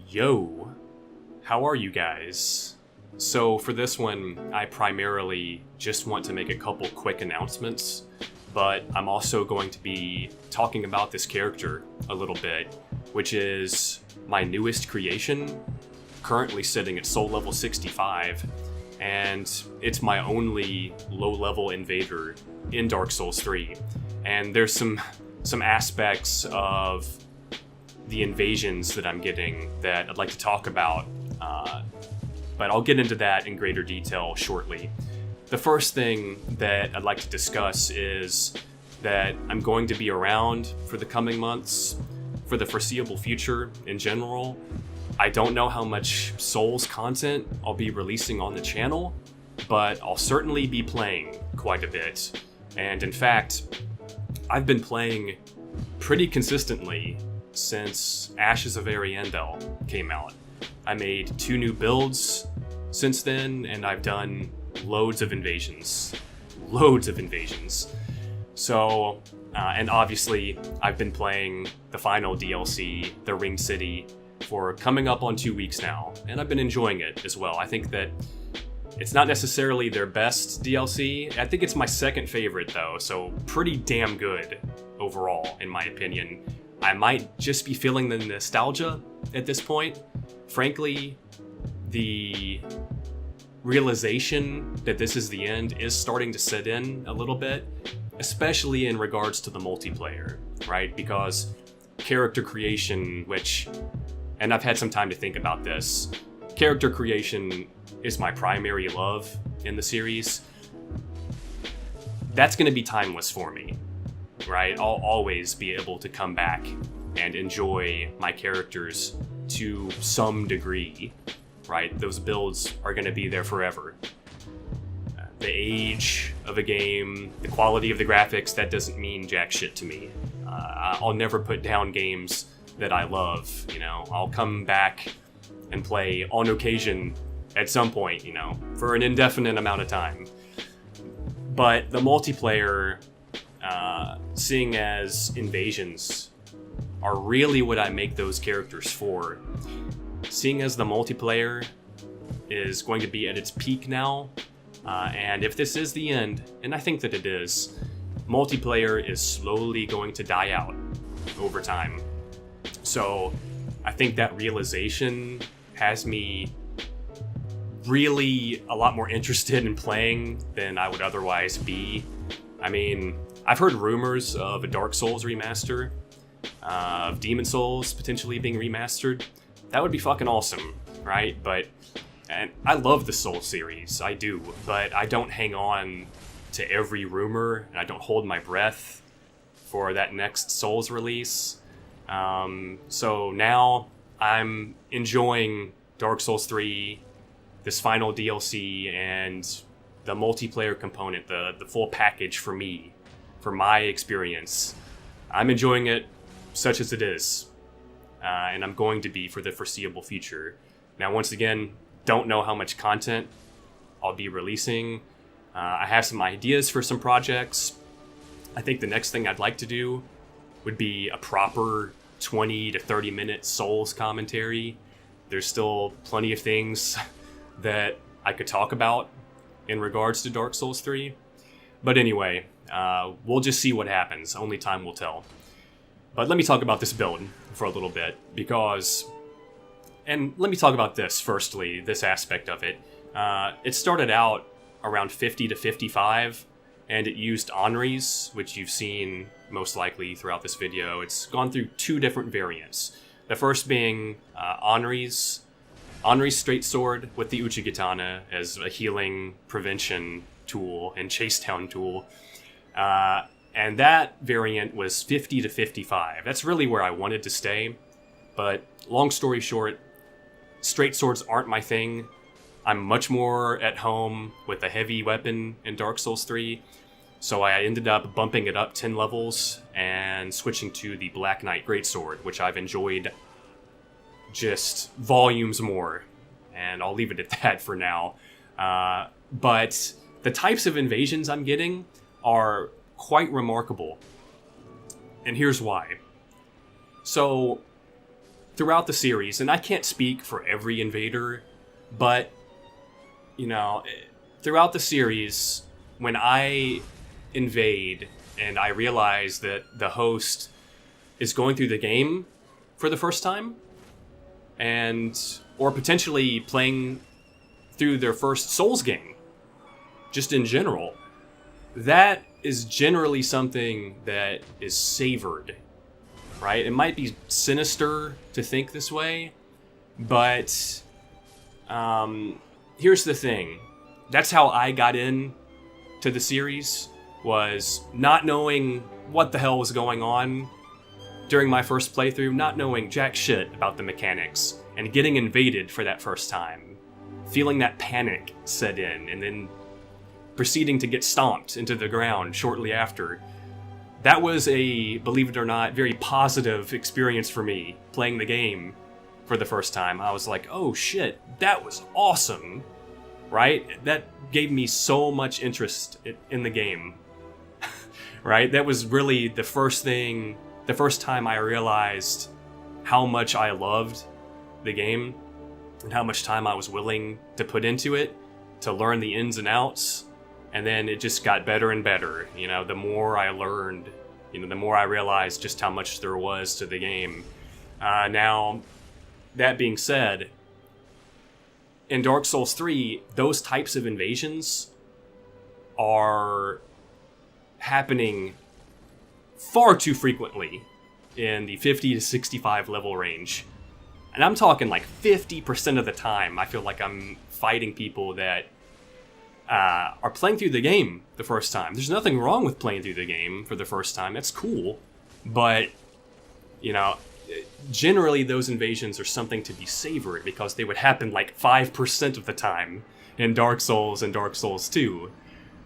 Yo, how are you guys? So for this one, I primarily just want to make a couple quick announcements, but I'm also going to be talking about this character a little bit, which is my newest creation, currently sitting at soul level 65, and it's my only low-level invader in Dark Souls 3. And there's some aspects of the invasions that I'm getting that I'd like to talk about, but I'll get into that in greater detail shortly. The first thing that I'd like to discuss is that I'm going to be around for the coming months, for the foreseeable future in general. I don't know how much Souls content I'll be releasing on the channel, but I'll certainly be playing quite a bit. And in fact, I've been playing pretty consistently since Ashes of Ariandel came out. I made 2 new builds since then, and I've done loads of invasions. So, and obviously, I've been playing the final DLC, the Ring City, for coming up on 2 weeks now, and I've been enjoying it as well. I think that it's not necessarily their best DLC. I think it's my second favorite though, so pretty damn good overall, in my opinion. I might just be feeling the nostalgia at this point. Frankly, the realization that this is the end is starting to set in a little bit, especially in regards to the multiplayer, right? Because character creation, and I've had some time to think about this, character creation is my primary love in the series. That's going to be timeless for me, right? I'll always be able to come back and enjoy my characters to some degree, right? Those builds are going to be there forever. The age of a game, the quality of the graphics, that doesn't mean jack shit to me. I'll never put down games that I love, I'll come back and play on occasion at some point, for an indefinite amount of time. But the multiplayer, seeing as invasions are really what I make those characters for. Seeing as the multiplayer is going to be at its peak now, and if this is the end, and I think that it is, multiplayer is slowly going to die out over time. So I think that realization has me really a lot more interested in playing than I would otherwise be. I mean, I've heard rumors of a Dark Souls remaster, of Demon Souls potentially being remastered. That would be fucking awesome, right? And I love the Souls series, I do, but I don't hang on to every rumor, and I don't hold my breath for that next Souls release. So now I'm enjoying Dark Souls 3, this final DLC, and the multiplayer component, the full package for me, for my experience. I'm enjoying it such as it is, and I'm going to be for the foreseeable future. Now, once again, don't know how much content I'll be releasing. I have some ideas for some projects. I think the next thing I'd like to do would be a proper 20 to 30 minute Souls commentary. There's still plenty of things that I could talk about in regards to Dark Souls 3. But anyway, we'll just see what happens. Only time will tell. But let me talk about this build for a little bit, and let me talk about this firstly, this aspect of it. It started out around 50 to 55, and it used Henri's, which you've seen most likely throughout this video. It's gone through 2 different variants. The first being Henri's straight sword with the Uchigatana as a healing prevention tool and chase down tool. And that variant was 50 to 55. That's really where I wanted to stay. But long story short, straight swords aren't my thing. I'm much more at home with a heavy weapon in Dark Souls 3. So I ended up bumping it up 10 levels and switching to the Black Knight Greatsword, which I've enjoyed just volumes more. And I'll leave it at that for now. But the types of invasions I'm getting are quite remarkable. And here's why. So throughout the series, and I can't speak for every invader, but, you know, throughout the series, when I invade and I realize that the host is going through the game for the first time, or potentially playing through their first Souls game, just in general, that is generally something that is savored, right? It might be sinister to think this way, but here's the thing. That's how I got in to the series, was not knowing what the hell was going on during my first playthrough, not knowing jack shit about the mechanics, and getting invaded for that first time. Feeling that panic set in, and then proceeding to get stomped into the ground shortly after. That was a, believe it or not, very positive experience for me, playing the game for the first time. I was like, oh shit, that was awesome, right? That gave me so much interest in the game, right? That was really the first time I realized how much I loved the game and how much time I was willing to put into it to learn the ins and outs. And then it just got better and better. You know, the more I learned, you know, the more I realized just how much there was to the game. Now, that being said, in Dark Souls 3, those types of invasions are happening far too frequently in the 50 to 65 level range. And I'm talking like 50% of the time, I feel like I'm fighting people that are playing through the game the first time. There's nothing wrong with playing through the game for the first time. That's cool. But, you know, generally those invasions are something to be savored because they would happen like 5% of the time in Dark Souls and Dark Souls 2.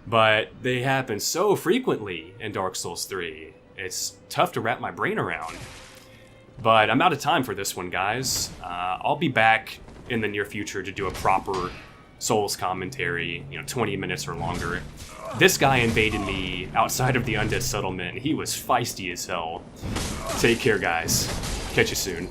But they happen so frequently in Dark Souls 3. It's tough to wrap my brain around. But I'm out of time for this one, guys. I'll be back in the near future to do a proper Souls commentary, 20 minutes or longer. This guy invaded me outside of the Undead Settlement. He was feisty as hell. Take care, guys. Catch you soon.